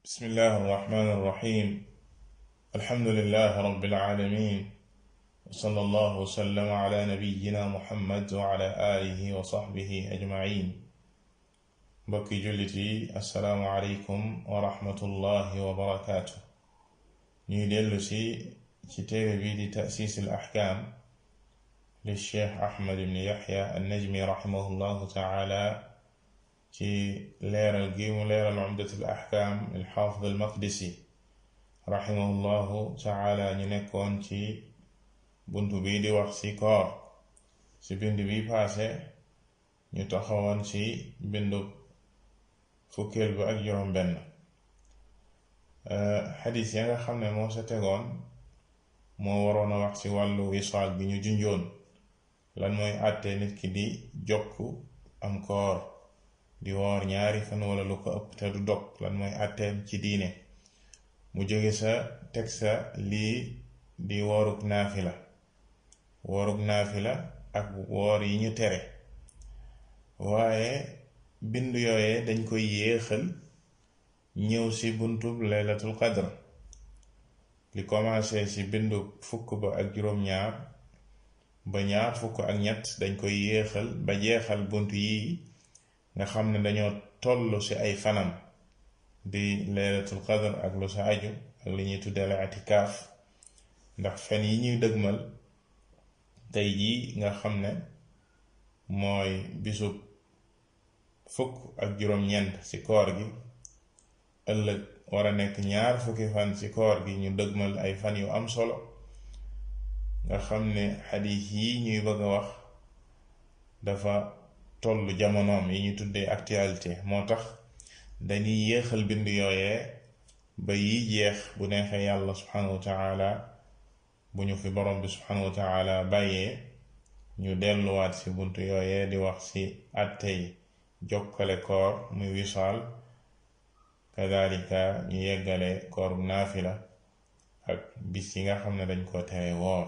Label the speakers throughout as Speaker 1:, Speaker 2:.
Speaker 1: بسم الله الرحمن الرحيم. الحمد لله رب العالمين، وصلى الله وسلم على نبينا محمد وعلى آله وصحبه أجمعين. بكي جلتي السلام عليكم ورحمة الله وبركاته. نيدلسي كتاب بيدي تأسيس الأحكام للشيخ أحمد بن يحيى النجمي رحمه الله تعالى في leeral gi mu leeral umdatul ahkam il xaafid al maqdisi rahimahullahu taala. ñu nekkoon ci buntu bi di wax ci koor. ci bind bi paase ñu taxawoon ci bindu fukkeel bi ak juróom benn. xadis ya nga xam ne moo sa tegoon moo waroon a wax ci wàllu wisaal bi ñu junjoon lan mooy àtte nit ki di jokk am koor, di woor ñaari fan wala lu ko ëpp te du dog, lan mooy àtteem ci diine. mu jóge sa teg sa lii di woorug naafila ak woor yi ñu tere, waaye bind yooye dañ koy yéexal ñëw ci buntub laylatul qadr. li commencé ci bindu fukk ba ak juróom-ñaar ba ñaar fukk ak ñett dañ koy yéexal ba jeexal bunt yi nga xam ne dañoo tollu ci ay fanam di laylatul qadr ak lu sa aju ak li ñuy tuddee i'tikaaf. ndax fen yi ñuy dëgmal tey jii nga xam ne mooy bisub fukk ak juróom-ñeent ci koor gi, ëllëg war a nekk ñaar fukki fan ci koor gi, ñu dëgmal ay fan yu am solo nga xam ne xadiis yi ñuy bëgg a wax dafa tollu jamonoom yi ñu tuddee actualité. moo tax dañuy yéexal bind yooyee ba yi jeex bu neexee yàlla subhanahu wa taala, bu ñu fi borom bi subhanahu wa taala bàyyee ñu delluwaat ci buntu yooyee di wax ci àttey jokkale koor muy wisaal, kadalika ñu yeggale koor naafila ak bis yi nga xam ne dañ ko tere woor.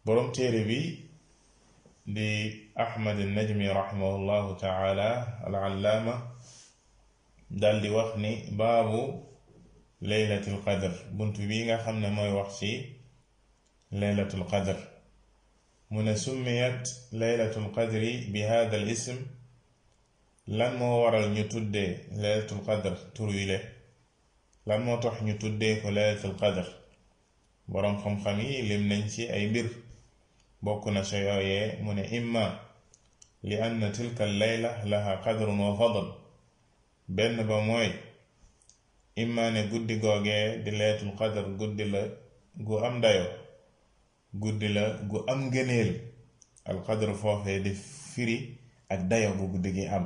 Speaker 1: borom téere bi di Ahmad an-Najmi rahimahullahu taala al-allaama dal di wax ni baabu laylatul qadr, buntu bi nga xam ne mooy wax ci laylatul qadr. mu ne summiyat laylatul qadri bi hada al ism. lan moo waral ñu tuddee laylatul qadr tur wi le? lan moo tax ñu tuddee ko laylatul qadr? boroom xam-xam yi lim nañ ci ay mbir. bokk na sa yooyee mu ne imma li anna tilka layla laha qadrun wa fadl. benn ba mooy imma ne guddi googee di laylatul qadr guddi la gu am dayo, guddi la gu am ngëneel. al qadr foofee di firi ak dayo bu guddi gi am,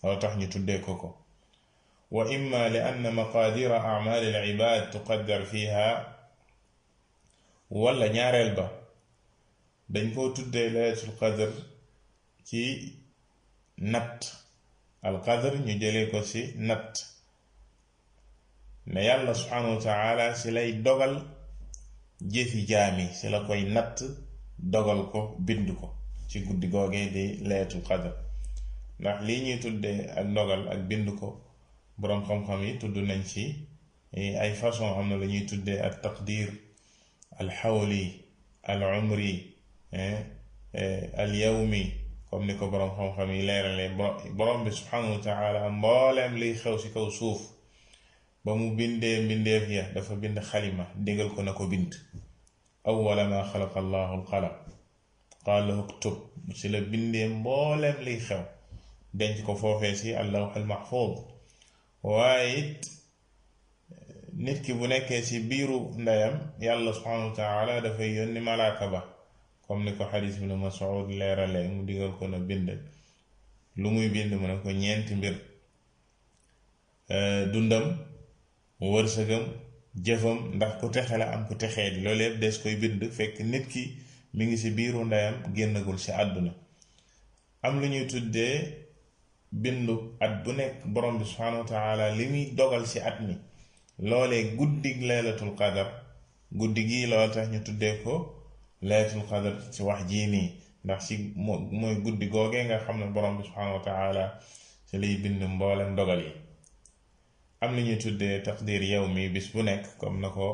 Speaker 1: loo tax ñu tuddee ko ko. wa imma li anna maqadira a'mal al ibad tuqaddar fiha. wala ñaareel ba dañ koo tuddee laylatul qadr ci natt. al qadr ñu jëlee ko ci natt, ne yàlla subhanahu wa taala ci lay dogal jëfi jaami, ci la koy natt dogal ko bind ko ci guddi googee di laylatul qadr. ndax lii ñuy tuddee ak dogal ak bind ko boroom xam-xam yi tudd nañ ci ay façon. am na lu ñuy tuddee ak taqdir al xawli al umri al yawmi, comme ni ko boroom xam-xam yi leeralee. boroom bi subhanahu wa taala mbooleem liy xew ci kaw suuf ba mu bindee mbindeef ya dafa bind xalima digal ko na ko bind. awwala ma xalaqa allahu al qalam qaala uktub. ci la bindee mbooleem liy xew denc ko foofee ci al-lawh al-mahfuz. waaye it nit ki bu nekkee ci biiru ndeyam yàlla subhanahu wa taala dafay yónni malaaka ba, comme ni ko xadiis ibn Mas'ud leerale. mu digal ko na bind. lu muy bind mu ne ko ñeenti mbir: dundam, wërsëgam, jëfam. ndax ku texe la am ku texee di, loolu yëpp des koy bind fekk nit ki mi ngi ci biiru ndeyam génnagul ci àdduna. am lu ñuy tuddee bindu at bu nekk borom bi subhanahu wa taala li muy dogal ci at mi, loolee guddig laylatul qadr. guddi gii loolu tax ñu tuddee ko laylatul qadr ci wax jii nii, ndax ci mooy guddi googee nga xam ne borom bi subhanahu wa taala ci lay bind mboolem dogal yi. am na ñuy tuddee taqdir yawmi bis bu nekk comme na ko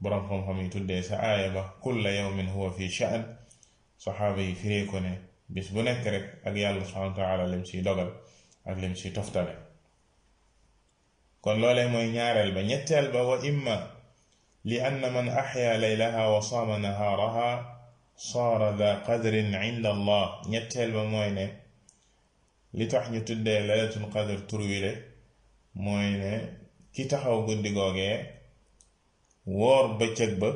Speaker 1: boroom xam-xam yi tuddee sa aaya ba kulla yawmin huwa fi sha'n saxaaba yi firee ko ne bis bu nekk rek ak yàlla subhanahu wa taala lim ciy dogal ak lim ciy toftale kon loolee mooy ñaareel ba ñetteel ba wa imma li anna man axya laylaha wa saama nahaaraha saara da qadrin inda allah ñetteel ba mooy ne li tax ñu tuddee laylatul qadr turwile mooy ne ki taxaw guddi googee woor bëccëg ba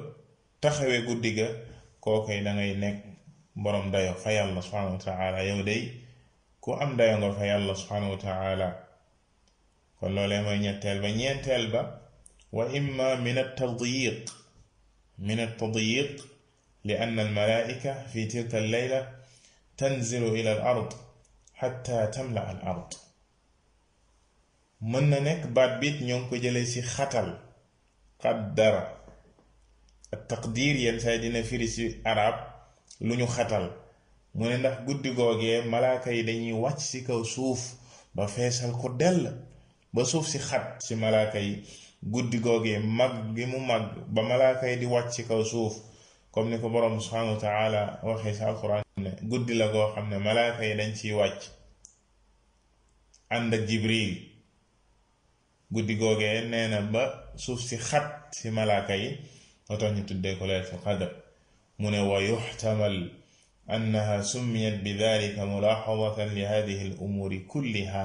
Speaker 1: taxawee guddi ga kookoy dangay nekk boroom dayo fa yàlla subhanahu wa taala yow day ku am dayo nga fa yàlla subhanahu wa taala kon loolee mooy ñetteel ba ñeenteel ba wa imma min at-tadyiq li anna al-malaa'ika fi tilka al-layla tanzilu ila al-ard hatta tamla al-ard mën na nekk baat biit ñoo ngi ko jëlee ci xatal qaddara at-taqdir yenn saay dina firi ci arab lu ñu xatal mu ne ndax guddi googee malaaka yi dañuy wàcc ci kaw suuf ba feesal ko dell ba suuf si xat ci malaaka yi guddi googee mag gi mu mag ba malaaka yi di wàcc ci kaw suuf comme ni ko boroom subhanahu wa taala waxee ci alquran ne guddi la goo xam ne malaaka yi dañ ciy wàcc ànd ak jibril guddi googee nee na ba suuf si xat ci malaaka yi moo tax ñu tuddee ko laylatul qadr mu ne wa yuxtamal annaha summiyat bi dalika mulaaxadatan li hadihi al umuri kulliha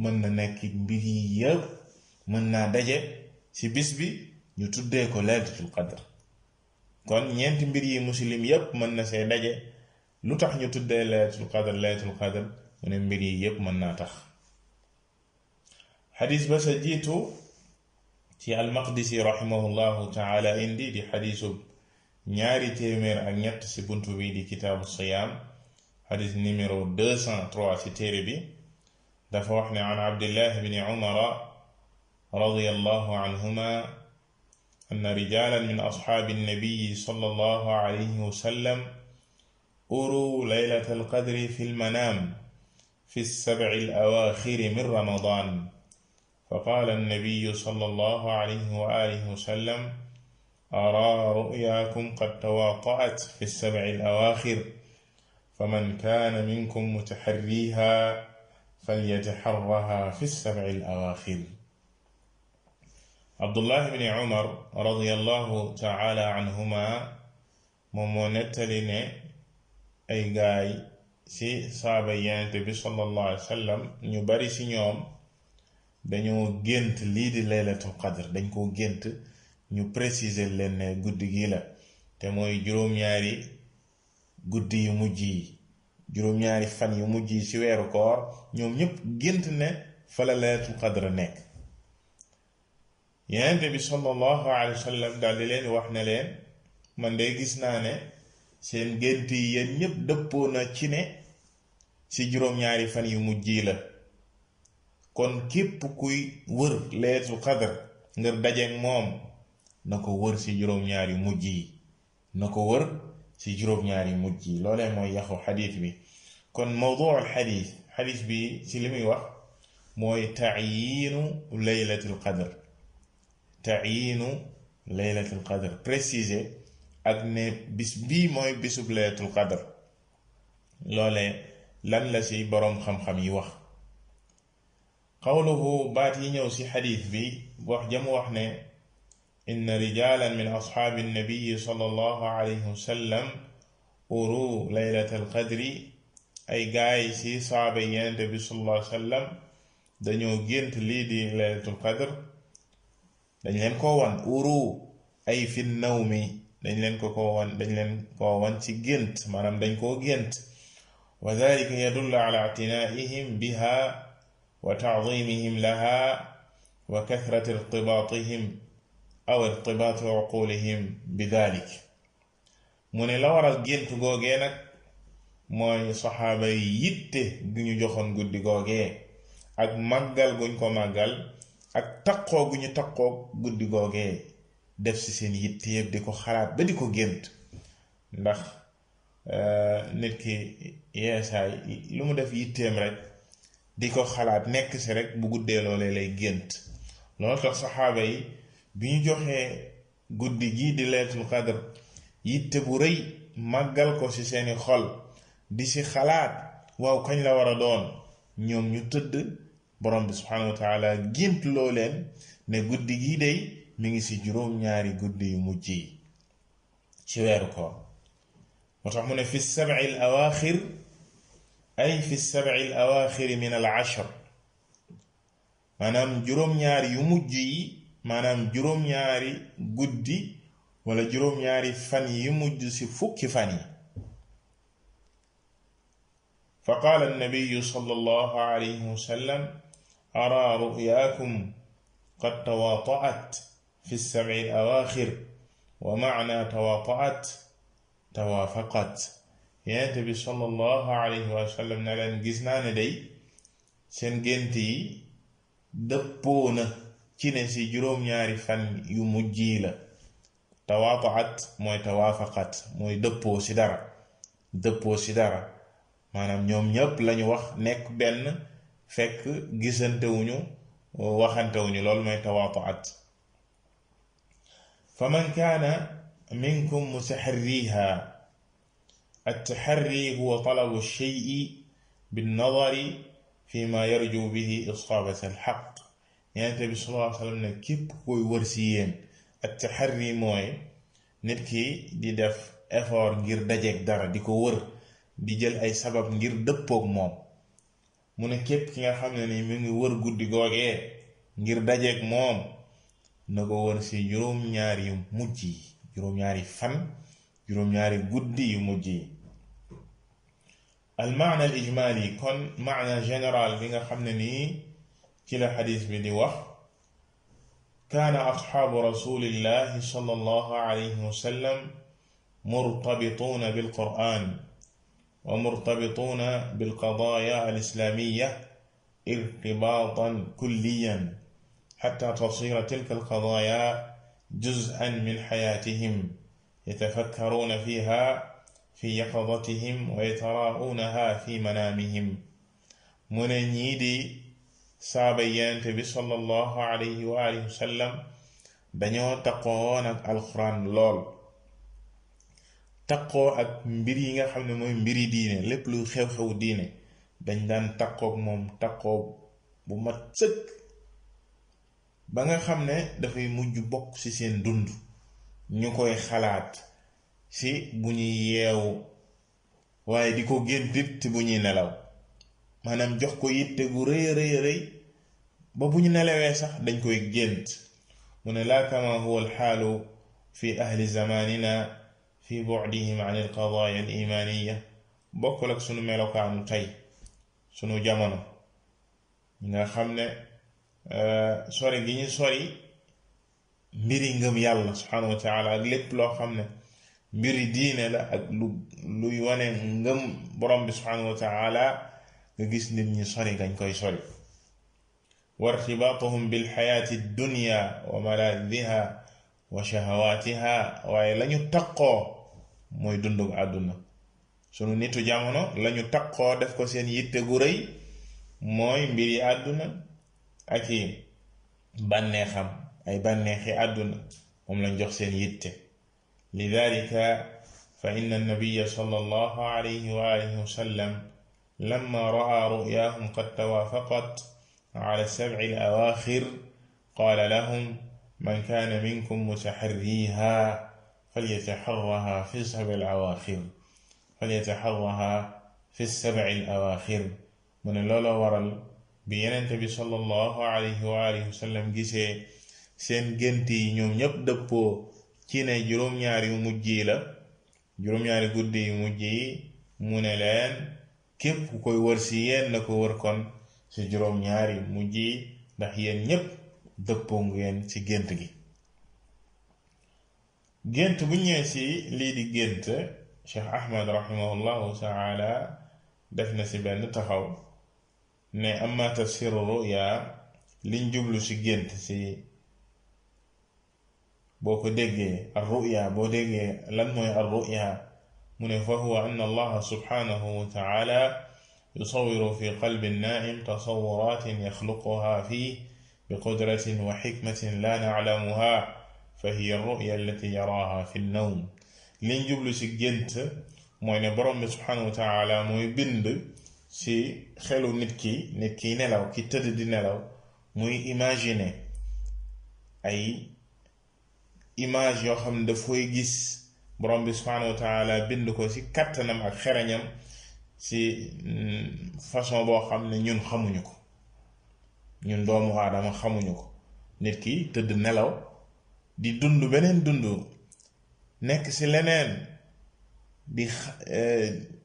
Speaker 1: mën na nekk mbir yi yëpp mën naa daje ci bis bi ñu tuddee ko laylatul qadr kon ñeenti mbir yi muslim yëpp mën na see daje lu tax ñu tuddee laylatul qadr mu ne mbir yi yëpp mën naa tax xadis ba sa jiitu ci almaqdisi rahimahullahu taala indi di xadisu ñaari téeméer ak ñett ci buntu bi di kitaabu siyaam xadis numéro 203 ci téere bi dafa wax ne an abdillahi bni umara radiyallahu anhuma anna rijalan min ashaabi nnabiyi sallallahu alayhi wa sallam uruu laylata alqadri fi lmanaam fi lsabci alawaaxiri min ramadan فقال النبي صلى الله عليه وآله وسلم أرى رؤياكم قد تواطأت في السبع الأواخر فمن كان منكم متحريها فليتحرها في السبع الأواخر عبد الله بن عمر رضي الله تعالى عنهما ممونتلين أي غاي سي صابيان تبي صلى الله عليه وسلم نبري سي نيوم dañoo gént lii di laylatul qadr dañ koo gént ñu préciser leen ne guddi gi la te mooy juróom-ñaari guddi yu mujj yi juróom-ñaari fan yu mujj yi ci weeru koor ñoom ñépp gént ne fa la laylatul qadr nekk Yonent bi sallallahu alayhi wa sallam daal di leen wax ne leen man de gis naa ne seen gént yi yéen ñépp dëppoo na ci ne ci juróom-ñaari fan yu mujj yi la kon képp kuy wër laylatul qadr ngir dajeek moom na ko wër ci juróom-ñaari mujj yi na ko wër ci juróom-ñaari mujj yi loolee mooy yaxu xadiis bi kon mawduu al xadiis bi ci li muy wax mooy tacyiinu laylatul qadr préciser ak ne bis bii mooy bisub laylatul qadr loolee lan la ci boroom xam-xam yi wax qawluhu baat yi ñëw ci xadiis bi wax jam wax ne inna rijalan min ashaabi nnabiyi sallallahu alayhi wa sallam uru laylatal qadri ay gaay ci saaba Yonent bi sallallahu alayhi wa sallam dañoo gént lii di laylatul qadr dañ leen ko wan uru ay fi nawmi dañ leen ko wan ci gént maanaam dañ koo gént wa dalika yadullu ala i'tinaa'ihim biha wa ta'zimihim laha wa kathrati irtibatihim aw irtibati uqulihim bi dalik mu ne la waral gént googee nag mooy saxaaba yi yitte gu ñu joxoon guddi googee ak màggal guñ ko màggal ak taqoo gu ñu taqoo guddi googee def ci seen yitte yëpp di ko xalaat ba di ko gént ndax nit ki yeesaay lu mu def yitteem rek di ko xalaat nekk ci rek bu guddee loolee lay gént loolu tax saxaaba yi bi ñu joxee guddi gii di laylatul qadr yitte bu rëy màggal ko ci seeni xol di ci xalaat waaw kañ la war a doon ñoom ñu tëdd borom bi subhanahu wa taala gént loo leen ne guddi gii day mi ngi ci juróom-ñaari guddi yu mujj yi ci weeru koor moo tax mu ne fi sab'i al awaaxir ay fi sab'i al awaaxir min al ashr maanaam juróom-ñaari yu mujj yi maanaam juróom-ñaari guddi wala juróom-ñaari fan yi mujj ci fukki fan yi fa qaala annabiyu sallallahu alayhi wa sallam araa ru'yaakum qad tawaata'at fi sab'i al awaaxir wa ma'na tawaata'at tawaafaqat Yonent bi sallallahu alayhi wa sallam ne leen gis naa ne day seen gént yi dëppoo na ci ne ci juróom-ñaari fan yu mujj yi la tawaataat mooy tawaafaqat mooy dëppoo ci dara dëppoo ci dara maanaam ñoom ñépp lañu wax nekk benn fekk gisantewuñu waxantewuñu loolu mooy tawaataat fa man kaana minkum mutaharriha التحري هو طلب الشيء بالنظر فيما يرجو به إصابة الحق يعني bi sallallahu alayhi wa sallam ne képp koy wër si yéen التحري mooy nit ki di def effort ngir dajeek dara di ko wër di jël ay sabab ngir dëppook moom mu ne képp ki nga xam ne ni mu ngi wër guddi googee ngir dajeek moom na ko wër si juróom-ñaari yu mujj yi juróom-ñaari fan juróom-ñaari guddi yu mujj yi المعنى الإجمالي كون معنى جنرال بيغا خمنني كلا حديث بدي وح كان أصحاب رسول الله صلى الله عليه وسلم مرتبطون بالقرآن ومرتبطون بالقضايا الإسلامية ارتباطا كليا حتى تصير تلك القضايا جزءا من حياتهم يتفكرون فيها في يقظتهم ويتراءونها في منامهم من نيدي سابيانت بي صلى الله عليه وآله وسلم dañoo taqoon ak alxuraan lool taqoo ak mbir yi nga xam ne mooy mbiri diine lépp luy xew-xew diine dañ daan taqook moom taqoo bu mat sëkk ba nga xam ne dafay mujj bokk ci seen dund ñu koy xalaat ci bu ñuy yeewu waaye di ko géntit bu ñuy nelaw maanaam jox ko yitte gu rëy rëy rëy ba bu ñu nelawee sax dañ koy gént mu ne laa kama huwa alxaalu fi ahli zamanina fi bu'dihim an alqadaaya alimaaniya bokkul ak sunu melokaanu tey sunu jamono nga xam ne sori gi ñu sori mbiri ngëm yàlla subhanahu wa taala ak lépp loo xam ne mbiri diine la ak luy wane ngëm borom bi subhanahu wa taala nga gis nit ñi sori gañ koy sori wartibaatuhum bilxayaati dunya wa malaadiha wa shahawaatiha waaye lañu taqoo mooy dundug àdduna sunu nitu jamono lañu taqoo def ko seen yitte gu rëy mooy mbiri àdduna ak i bànneexam ay bànneexi àdduna moom lañ jox seen yitte lidalika fa inna annabiya sallallahu alayhi wa alihi wa sallam lamma ra'a ru'yahum qad tawafaqat ala sab'i al-awaakhir qala lahum man kana minkum mutaharriha falyataharraha fi sab'i al-awaakhir falyataharraha fi sab'i al-awaakhir mu ne looloo waral bi Yonent bi sallallahu alayhi wa alihi wa sallam gisee seen gént yi ñoom ñépp dëppoo ci ne juróom-ñaari yu mujj yi la juróom-ñaari guddi yu mujj yi mu ne leen képp ku koy wër si yéen na ko wër kon ci juróom-ñaari mujj yi ndax yéen ñépp dëppoo ngeen ci gént gi gént bu ñëwee ci lii di gént Cheikh Ahmad rahimahullahu taala def na ci benn taxaw ne amma tafsiru ruya liñ jublu ci gént ci boo ko déggee ar ruya boo déggee lan mooy ar ruya mu ne fa huwa anna allaha subhanahu wa taala yusawiru fi qalbi an-naa'im tasawwuratin yaxluquha fii bi qudratin wa xikmatin la naclamuha fa hiya alruya allati yaraaha fi nnawm. liñ jublu ci gént mooy ne borom bi subhanahu wa taala mooy bind ci xelu nit ki nelaw ki tëdd di nelaw muy imaginer ay image yoo xam ne daf koy gis. borom bi subhanahu wa taala bind ko ci kattanam ak xereñam ci façon boo xam ne ñun xamuñu ko, ñun doomu aadama xamuñu ko. nit ki tëdd nelaw di dund beneen dund, nekk ci leneen, di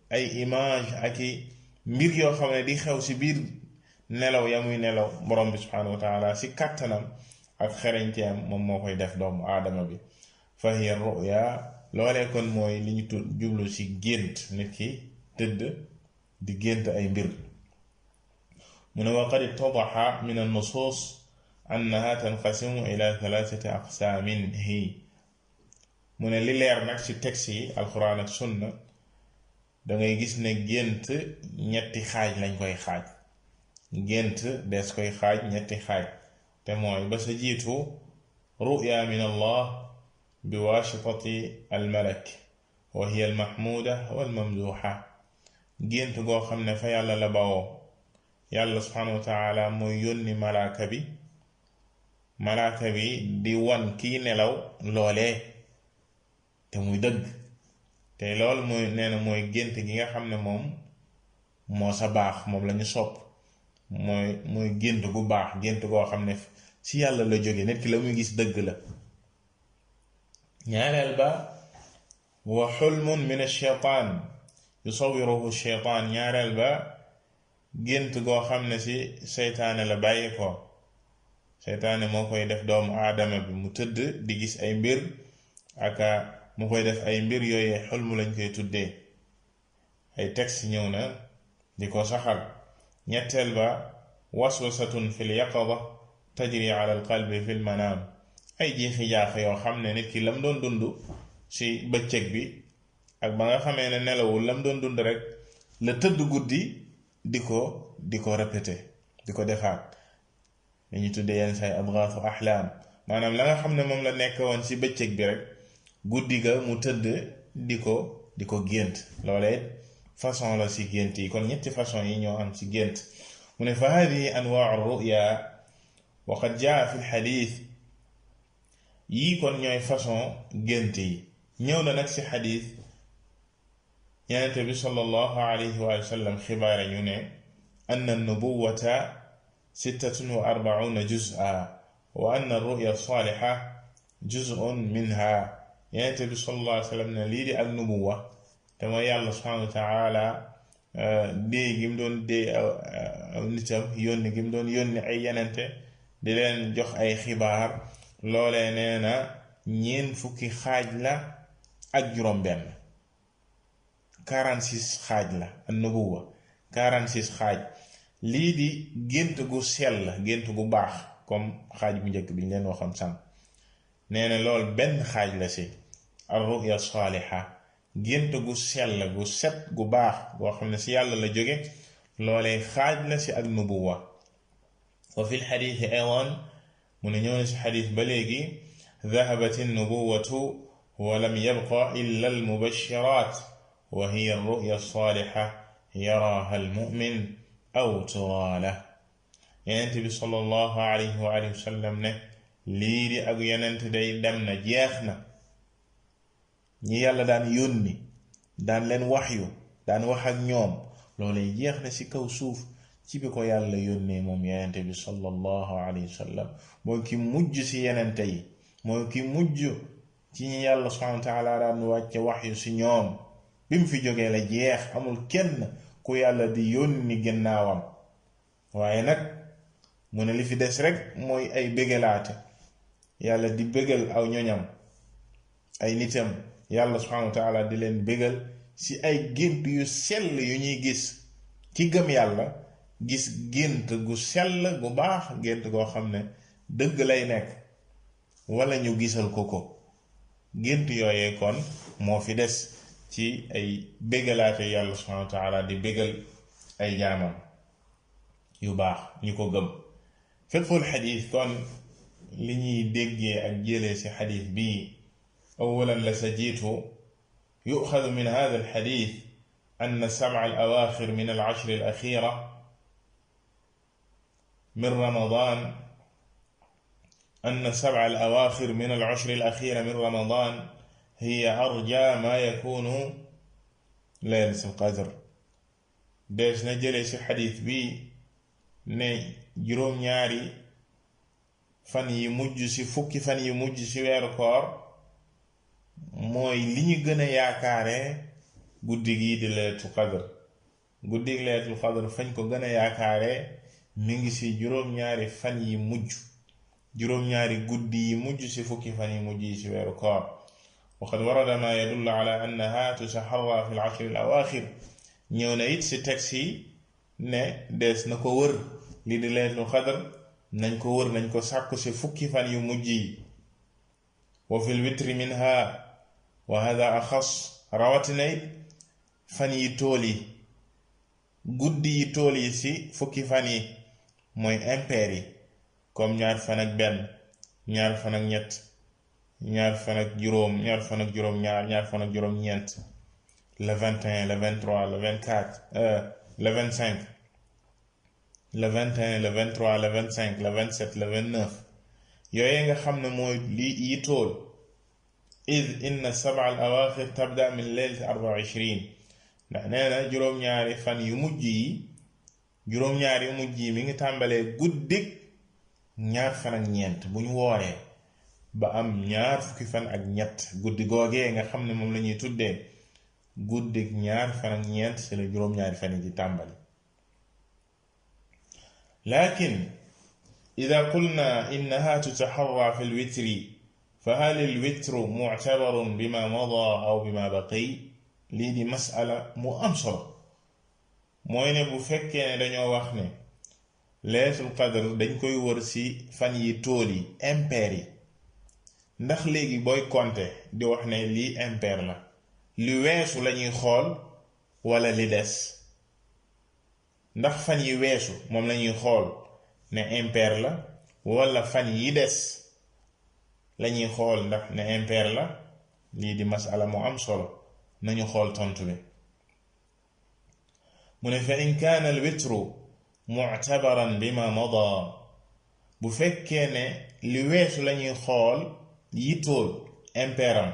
Speaker 1: ay image ak i mbir yoo xam ne di xew ci biir nelaw ya muy nelaw. borom bi subhanahu wa taala ci kattanam ak xereñteem moom moo koy def doomu aadama bi. fa hiya ruya, loolee kon mooy li ñu jublu ci gént. nit ki tëdd di gént ay mbir. mu ne wa qad ittadaxa min an-nusus annaha tanqasimu ila thalathati aqsaamin hi. mu ne li leer nag ci texte yi alquran ak sunna dangay gis ne gént ñetti xaaj lañ koy xaaj. gént des koy xaaj ñetti xaaj, te mooy ba sa jiitu ruya min allah bi waasitati almalak wa hiya almahmuda walmamduha. gént goo xam ne fa yàlla la bawoo. yàlla subhanahu wa taala mooy yónni malaaka bi di wan kiy nelaw loolee te muy dëgg. te lool mooy nee na mooy gént gi nga xam ne moom moo sa baax, moom lañu sopp. mooy gént gu baax, gént goo xam ne ci yàlla la jóge, nit ki la muy gis dëgg la. ñaareel ba wa xulmun min ash-shaytaan yusawiruhu ash-shaytaan. ñaareel ba gént goo xam ne ci seytaane la bàyyi ko. seytaane moo koy def doomu aadama bi mu tëdd di gis ay mbir, aka mu koy def ay mbir yooyee xulmu lañ koy tuddee. ay texte ñëw na di ko saxal. ñetteel ba waswasatun fil yaqada tajri ala al qalbi fil manaam. ay jeexi jaax yoo xam ne nit ki lam doon dund ci bëccëg bi ak ba nga xamee ne nelawul lam doon dund rek la tëdd guddi di ko répété, di ko defaat. dañu tuddee yenn say adgaafu axlaam, maanaam la nga xam ne moom la nekk woon ci bëccëg bi rek guddi ga mu tëdd di ko gént. loolee façon la ci gént yi. kon ñetti façon yi ñoo am ci gént. mu ne fa hadihi anwaau ruya wa qad jaa fi lxadis. yii kon ñooy façon gént yi. ñëw na nag ci xadis Yonent bi sallallahu alayhi wa sallam xibaare ñu ne anna nubuwata 46 juz'a wa anna ruya saliha juz'un minha. Yonent bi sallallahu alayhi wa sallam ne lii di ak nubuwa te mooy yàlla subhanahu wa taala déey gi mu doon déey aw nitam, yónni gi mu doon yónni ay yenente di leen jox ay xibaar, loolee nee na 40 xaaj la ak juróom benn. 46 xaaj la an-nubuwa, 46 xaaj. lii di gént gu sell, gént gu baax, comme xaaj bu njëkk bi ñu leen waxoon sànq, nee na lool benn xaaj la ci ar-ruya saaliha. gént gu sell gu set gu baax goo xam ne ci yàlla la jóge, loolee xaaj la ci ak nubuwa. wa fi lxadiisi aydan, mu ne ñëw na ci xadiis ba léegi dahabat an-nubuwatu wa lam yabqa illa al-mubashiraat wa hiya ar-ru'ya as-saaliha yaraaha al-mu'min aw turaa lahu. Yonent bi sallallahu alayhi wa sallam ne lii di ak yonent day dem na, jeex na. ñi yàlla daan yónni, daan leen waxyu, daan wax ak ñoom, loolee jeex na ci kaw suuf ci bi ko yàlla yónnee moom Yonent bi sallallahu alayhi wa sallam. mooy ki mujj ci yonent yi, mooy ki mujj ci ñi yàlla subhanahu wa taala daan wàcce waxyu ci ñoom. bi mu fi jógee la jeex, amul kenn ku yàlla di yónni ginnaawam. waaye nag mu ne li fi des rek mooy ay bégalaate, yàlla di bégal aw ñoñam, ay nitam, yàlla subhanahu wa taala di leen bégal ci ay gént yu sell yu ñuy gis. ki gëm yàlla gis gént gu sell gu baax, gént goo xam ne dëgg lay nekk, wala ñu gisal ko gént yooyee kon moo fi des ci ay bégalaate yàlla subhanahu wa taala di bégal ay jaamam yu baax ñu ko gëm. fiqhul xadis kon li ñuy déggee ak jëlee ci xadis bii awalan la sa jiitu yuxadu min hada alxadis أن السبع الأواخر من العشر الأخيرة من رمضان أن السبع الأواخر من العشر الأخيرة من رمضان هي أرجى ما يكون ليلة القدر. dees na jële ci xadiis bi ne juróom-ñaari fan yi mujj ci fukki fan yi mujj ci weeru koor mooy li ñu gën a yaakaare guddi gii di laylatul qadr. guddi gi laylatul qadr fañ ko gën a yaakaare mi ngi ci juróom-ñaari fan yi mujj, juróom-ñaari guddi yi mujj ci fukki fan yi mujj yi ci weeru koor. waqad warada ma yadullu ala annaha tusaharra fi al-ashr al-awaaxir. ñëw na it ci texte yi ne dees na ko wër lii di laylatul qadr, nañ ko wër, nañ ko sàkku ci fukki fan yu mujj yi. wa fi l-witri minha wa hada axas, rawatina it fan yi tool yi, guddi yi tool yi ci fukki fan yi mooy impair yi, comme ñaar fan ak benn, ñaar fan ak ñett, ñaar fan ak juróom, ñaar fan ak juróom-ñaar, ñaar fan ak juróom-ñeent, le 21, le 23, le 24, le 25, le 21, le 23, le 25, le 27, le 29. yooye nga xam ne mooy li yi tool. id inna sab'a al awaaxir tabda min leylati 24, ndax nee na juróom-ñaari fan yu mujj yi, juróom-ñaari yu mujj yi mi ngi tàmbalee guddik ñaar fan ak ñeent bu ñu wooree ba am ñaar fukki fan ak ñett. guddi googee nga xam ne moom la ñuy tuddee guddik ñaar fan ak ñeent ci la juróom-ñaari fan yi di tàmbali. lakin ida qulna innaha tutaharra fi lwitri fa hal alwitru muctabarun bima mada aw bima baqi. lii di masala mu am solo mooy ne bu fekkee ne dañoo wax ne laylatul qadr dañ koy wër ci fan yi tool yi, impair yi, ndax léegi booy compter di wax ne lii impair la, li weesu lañuy xool wala li des? ndax fan yi weesu moom lañuy xool ne impair la, wala fan yi des lañuy xool ndax ne impair la? lii di masala mu am solo, nañu xool tontu bi. mu ne fa in kaana alwitru muctabaran bima mada, bu fekkee ne li weesu lañuy xool yi tool impairam,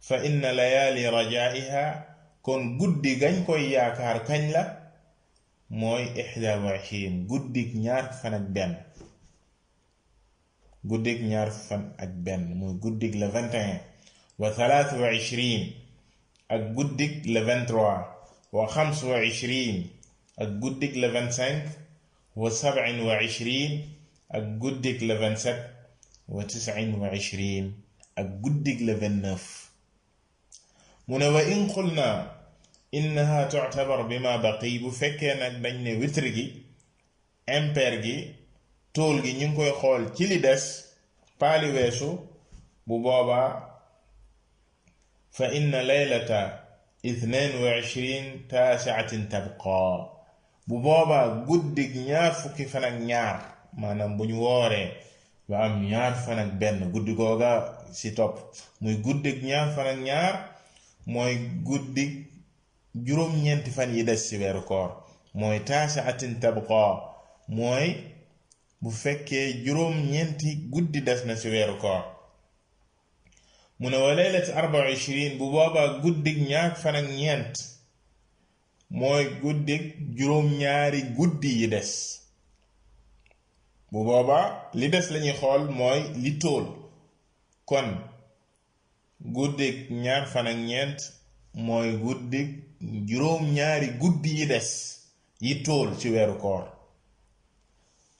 Speaker 1: fa inna layaali rajaiha, kon guddi gañ koy yaakaar kañ la? mooy 21, guddik ñaar fan ak benn, guddik ñaar fan ak benn mooy guddik le 21, wa 23 ak guddik le 23, wa 25 ak guddik le 25, wa 27 ak guddik le 27, wa 29 ak guddik le 29. mu ne wa in qulna innaha tuctabar bima baqi, bu fekkee nag dañ ne witr gi, impair gi, tool gi ñu ngi koy xool ci li des, paali weesu, bu boobaa fa inna laylata 22 taasiatin tabqa, bu boobaa guddig ñaar fukki fan ak ñaar, maanaam bu ñu wooree ba am ñaar fan ak benn, guddi googa ci topp muy guddig ñaar fan ak ñaar, mooy guddig juróom-ñeenti fan yi des ci weeru koor, mooy taasiatin tabqa, mooy bu fekkee juróom-ñeenti guddi des na ci weeru koor. mu ne wa laylati 24, bu boobaa guddig ñaar fan ak ñeent mooy guddig juróom-ñaari guddi yi des. bu boobaa li des lañuy xool mooy li tool, kon guddig ñaar fan ak ñeent mooy guddig juróom-ñaari guddi yi des yi tool ci weeru koor.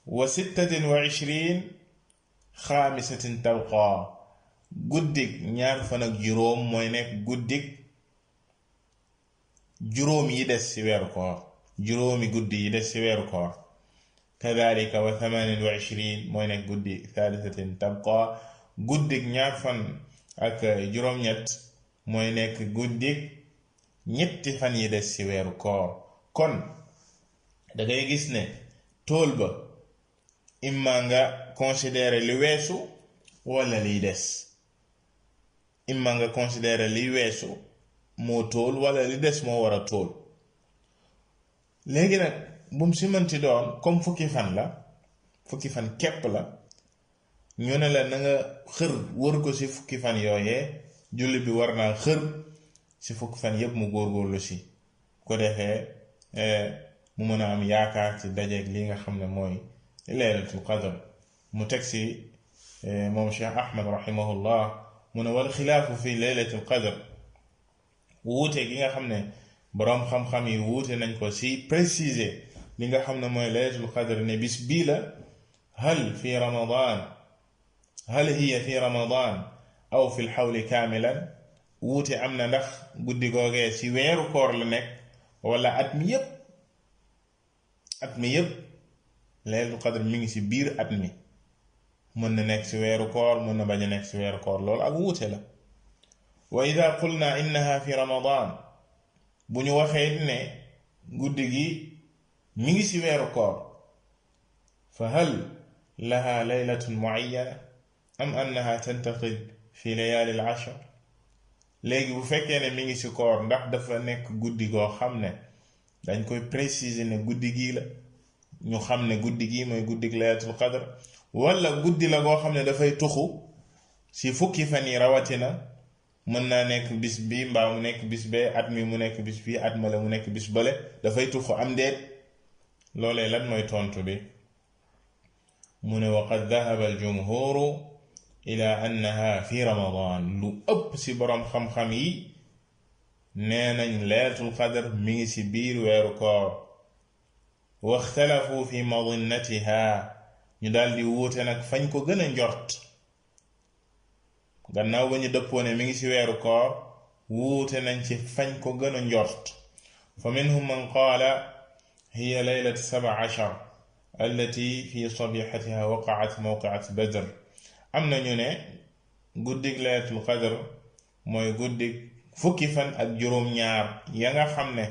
Speaker 1: wa 26 xaamisatin tabqa, guddig ñaar fan ak juróom mooy nekk guddig juróom yi des ci weeru koor, juróomi guddi yi des ci weeru koor. kadalika wa 28 mooy nekk guddi thalithatin tabqa, guddig ñaar fan ak juróom-ñett mooy nekk guddig ñetti fan yi des ci weeru koor. kon da ngay gis ne tool ba imma nga considérer li weesu wala liy des imma nga considérer li weesu moo tóol wala li des moo war a tóol léegi nag bum si mënti doon comme fukki fan képp la ñu ne la na nga xër wër ko si fukki fan yooyee julli bi war naa xër si fukki fan yépp mu góorgóorlu si ko defee mu mën a am yaakaar ci dajeeg li nga xam ne mooy laylatul qadr mu teg si moom Cheikh Ahmad rahimahullah mu ne wal xilaafu fi laylatul qadr wuute gi nga xam ne boroom xam-xam yi wuute nañ ko si préciser li nga xam ne mooy laylatul qadr ne bis bii la hal hiya fi ramadan aw fi lxawli kaamilan wuute am na ndax guddi googee ci weeru koor la nekk wala at mi yépp laylatul qadr mi ngi ci biir at mi mën na nekk ci weeru koor mën na bañ a nekk ci weeru koor loolu ak wuute la wa ida qulna innaha fi ramadan bu ñu waxee ne guddi gi mi ngi ci weeru koor fa hal laha laylatun muayyana am annaha tantaqid fi layaali al ashr léegi bu fekkee ne mi ngi ci koor ndax dafa nekk guddi goo xam ne dañ koy préciser ne guddi gii la ñu xam ne guddi gii mooy guddig laylatul qadr wala guddi la goo xam ne dafay tuxu ci fukki fan yi rawatina mën naa nekk bis bi mbaa mu nekk bis bee at mi mu nekk bis bii at ma la mu nekk bis bale dafay tuxu am déet loolee lan mooy tontu bi mu ne waqad dahaba aljumhuru ila annaha fi ramadan lu ëpp ci boroom xam-xam yi nee nañ laylatul qadr mi ngi ci biir weeru koor waxtalafu fi madinnatiha ñu daldi wuute nag fañ ko gën a njort gannaaw ba ñu dëppoo ne mi ngi ci weeru koor wuute nañ ci fañ ko gën a njort fa minhum man qaala hiya laylat 17 allati fi sabihatiha waqaat mawqiat badr am na ñu ne guddig laylatul qadr mooy guddig fukki fan ak juróom-ñaar ya nga xam ne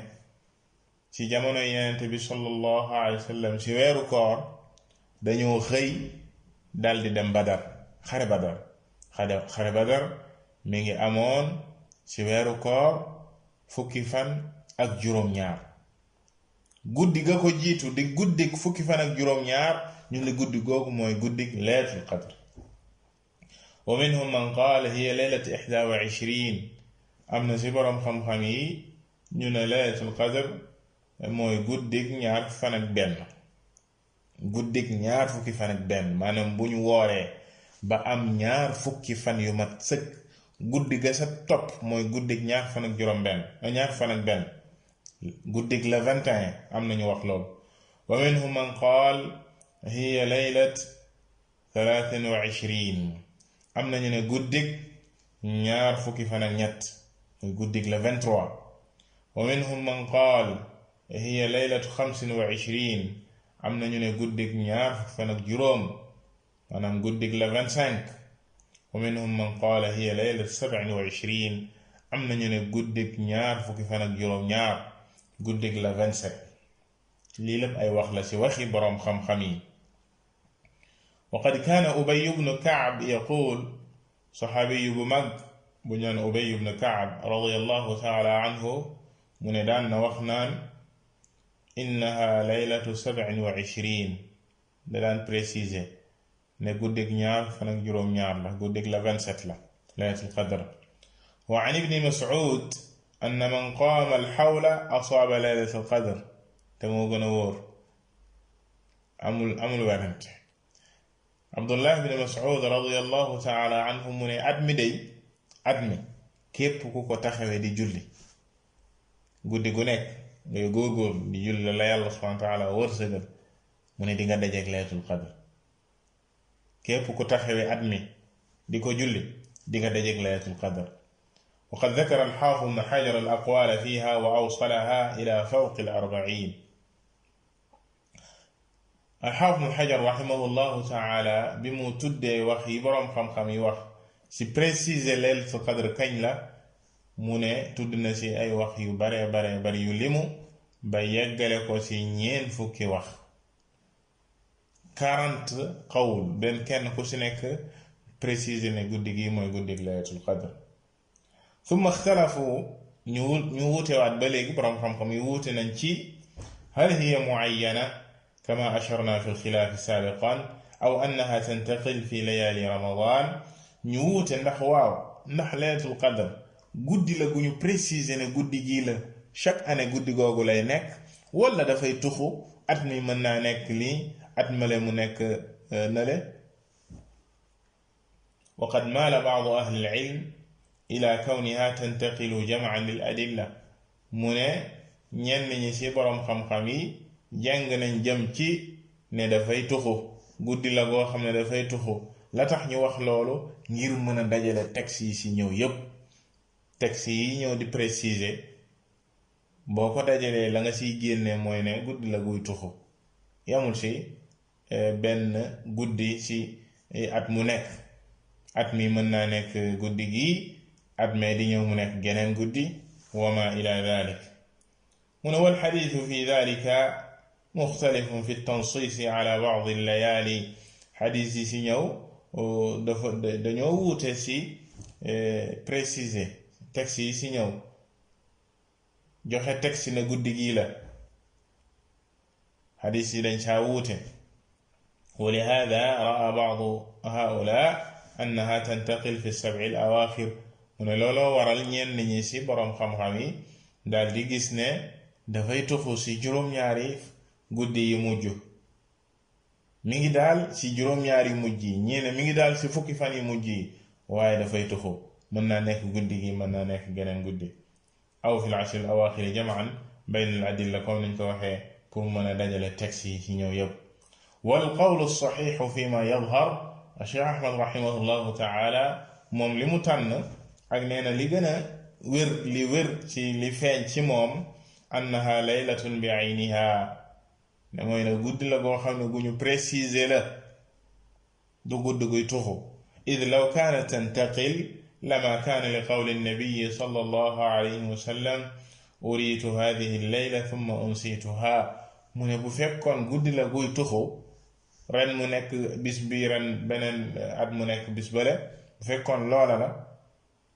Speaker 1: ci jamono yenente bi sallallahu alayhi wa sallam ci weeru koor dañoo xëy daldi dem badar xare badar mi ngi amoon ci weeru koor fukki fan ak juróom-ñaar guddi ga ko jiitu di guddik fukki fan ak juróom-ñaar ñu ne guddi googu mooy guddik laylatul qadr wa minhum man qaala hiya laylat 21 am na ci boroom xam-xam yi ñu ne laylatul qadr mooy guddik ñaar fan ak benn guddik ñaar fukki fan ak benn maanaam bu ñu wooree ba am ñaar fukki fan yu mat sëkk guddi ga sa topp mooy guddik ñaar fan ak benn guddik la 21 am nañu wax loolu wa minhum man qaal hiya laylat 23 am nañu ne guddik ñaar fukki fan ak ñett mooy guddik la 23 wa minhum man qaal hiya laylatu 25 am nañu ne guddik ñaar fukki fan ak juróom maanaam guddik la 25 wa minhum man qaala hiya laylatu 27 am nañu ne guddik ñaar fukki fan ak juróom ñaar guddik la 27 lii lépp ay wax la ci waxi boroom xam-xam yi waqad kaana Ubay ibn Ka'b yaquul saxaabiyu bu mag bu ñaan Ubay ibn Ka'b radiyallahu taala anhu mu ne daan na wax naan innaha laylatu 27 da daan préciser ne guddik ñaar fan ak juróom-ñaar la guddik la 27 la laylatul qadr wa an ibni Mas'ud anna man qaama alxawla asaaba laylatul qadr te moo gën a wóor amul werante Abdullah ibn Mas'ud radiyallahu taala anhu mu ne at mi képp ku ko taxawee di julli guddi gu nekk ngay góorgóor di julli la yàlla subhanahu wa taala wërsëgal mu ne di nga dajeek laylatul qadr képp ku taxawee at mi di ko julli di nga dajeek laylatul qadr وقد ذكر الحافظ ابن حجر الأقوال فيها وأوصلها إلى فوق 40 الحافظ ابن حجر رحمه الله تعالى بمو تدي وخي بروم خم-xam yi wax ci préciser laylatul qadr kañ la mu ne tudd na ci ay wax yu bare yu limu ba yeggale ko ci ñeen fukki wax 40 qawl benn kenn ku si nekk préciser ne guddi gi mooy guddi laylatul qadr thumma ixtalafu ñu wuutewaat ba léegi borom xam-xam yi wuute nañ ci hal hiya muayyana kama asharna fi lxilaafi saabiqan aw annaha tantaqil fi layaali ramadan ñu wuute ndax waaw ndax laylatul qadr guddi la gu ñu préciser ne guddi gii la chaque année guddi googu lay nekk wala dafay tuxu at mi mën naa nekk lii at male mu nekk nale wa qad maala baadu ahli al-ilm ila kawniha tantaqilu jam'an lil adilla mu ne ñenn ñi ci boroom xam-xam yi jàng nañ jëm ci ne dafay tuxu guddi la goo xam ne dafay tuxu la tax ñu wax loolu ngir mën a dajale texte yi ci ñëw yépp texte yi ñëw di préciser boo ko dajalee la nga ciy génne mooy ne guddi la guy tuxu yamul ci benn guddi ci at mu nekk at mi mën naa nekk guddi gi at mee di ñëw mu nekk geneen guddi wa ma ila dalik mu ne wal xadiisu fi dalika muxtalifun fi tansiisi ala baadi layaali xadiis yi ci ñëw dañoo wuute ci préciser texte yi ci ñëw joxe texte ne guddi gii la xadiis yi dañ saa wuute wa lihaada raa baadu haulaa annaha tantaqil fi sab'i al awaaxir mu ne looloo waral ñenn ñi ci boroom xam-xam yi daal di gis ne dafay tuxu ci juróom-ñaari guddi yi mujj mi ngi daal ci juróom-ñaari mujj yi ñii ne mi ngi daal ci fukki fan yi mujj yi waaye dafay tuxu mën naa nekk guddi gi mën naa nekk geneen guddi aw fi al-ashr al-awaaxir jam'an bayna al-adilla comme niñ ko waxee pour mën a dajale texte yi ci ñëw yépp wal qawlu as-saxiixu fi ma yadhar Cheikh Ahmad rahimahullahu taala moom li mu tànn ak nee na li gën a wér ci li feeñ ci moom annaha laylatun bi ayniha ne mooy ne guddi la goo xam ne gu ñu préciser la du guddi guy tuxu id law kaanat tantaqil lama kaana li qawli nnabiyi sallallahu alayhi wa sallam uriitu hadihi llayla thumma unsituha mu ne bu fekkoon guddi la guy tuxu ren mu nekk bis bi ren beneen at mu nekk bis bële bu fekkoon loola la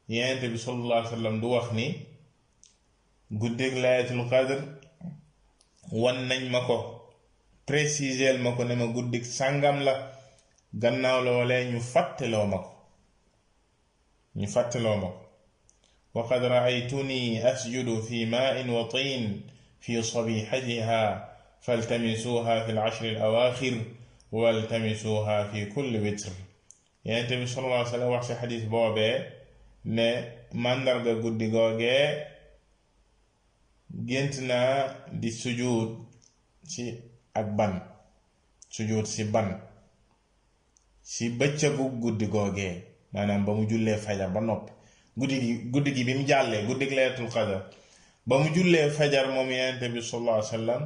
Speaker 1: Yonent bi sallallahu alayhi wa sallam du wax ni guddig laylatul qadr wan nañ ma ko préciser ma ko ne ma guddig sàngam la gannaaw loolee ñu fàtteloo ma ko wa qad ra'aytuni asjudu fi ma'in wa tin fi sabihatiha faltamisuha fi al-ashr al-awaakhir waltamisuha fi kulli witr Yonent bi sallallahu alayhi wa sallam wax ci xadis boobee ne màndarga guddi googee gént naa di sujud ci ak ban sujud ci ban ci bëccëgu guddi googee maanaam ba mu jullee fajar ba noppi guddi gi bi mu jàllee guddi laylatul qadr ba mu jullee fajar moom Yonent bi sallallahu alayhi wa sallam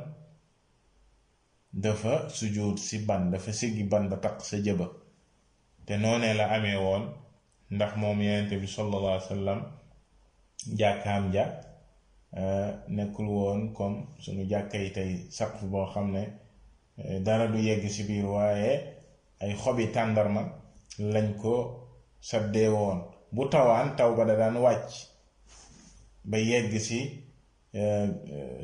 Speaker 1: dafa sujud ci ban dafa siggi ban ba taq sa jëba te noonee la amee woon ndax moom Yonent bi sallallahu alayhi wa sallam jàkkaam ja nekkul woon comme sunu jàkka yi tey saqf boo xam ne dara du yegg ci biir waaye ay xobi tàndarma lañ ko saddee woon bu tawaan taw ba da daan wàcc ba yegg ci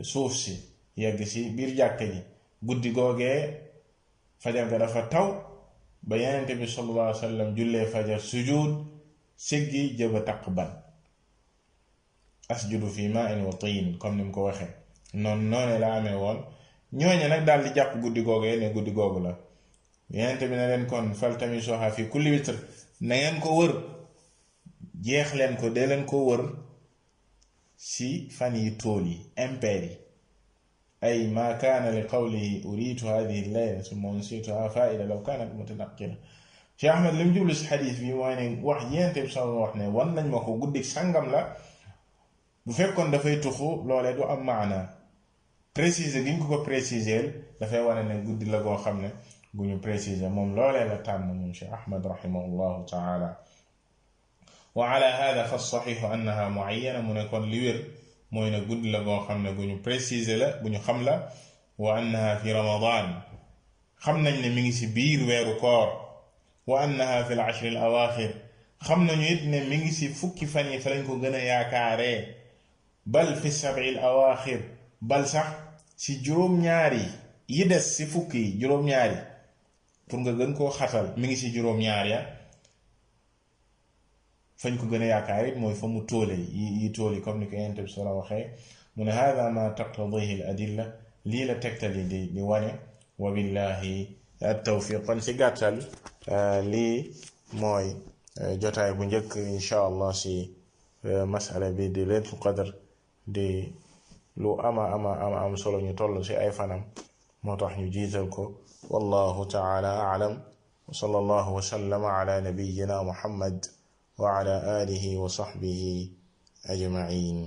Speaker 1: suuf si yegg ci biir jàkka ji guddi googee fajar ga dafa taw ba Yonent bi sallallahu alayhi wa sallam jullee fajar sujud siggi jëba taq ban asjudu fi ma'in wa tin comme ni mu ko waxee noonu la amee woon ñooñu nag daal di jàpp guddi googee ne guddi googu la Yonent bi ne leen kon faltamisuha fi kulli witr na ngeen ko wër jeex leen ko dee leen ko wër ci fan yi tool yi impair yi ay ma kaana li qawlihi uriitu hadihi layla summa unsituha faa'ida law kaanat mutanaqila Cheikh Ahmed li mu jublu ci xadiis bi mooy ne wax Yonent bi sallallahu wax ne wan nañ ma ko guddi sàngam la bu fekkoon dafay tuxu loolee du am maana préciser gi ñu ko préciser dafay wane ne guddi la goo xam ne gu ñu préciser moom loolee la tànn moom Cheikh Ahmed rahimahullahu taala wa ala hada fa saxiixu annaha muayyana mu ne kon li wér mooy ne guddi la goo xam ne gu ñu préciser la bu ñu xam la wa annaha fi ramadan xam nañ ne mi ngi ci biir weeru koor wa annaha fi l ashri al awaaxir xam nañu it ne mi ngi ci fukki fan yi fa lañ ko gën a yaakaaree bal fi sabi al awaaxir bal sax ci juróom-ñaari yi des ci fukki yi juróom-ñaari pour nga gën koo xatal mi ngi ci juróom-ñaar ya fañ ko gën a yaakaar it mooy fa mu tóole yi tóoli comme ni ko yonent bi sala waxee mu ne hada ma taqtadihi al adilla lii la tegtali di wane wa billahi tawfiq kon ci gàttal lii mooy jotaay bu njëkk insha allah si masala bi di laylatul qadr di lu ama am solo ñu toll ci ay fanam moo tax ñu jiital ko wallahu taala a'lam wa sallallahu wa sallama ala nabiyyina muhammad wa ala alihi wa sahbihi ajma'in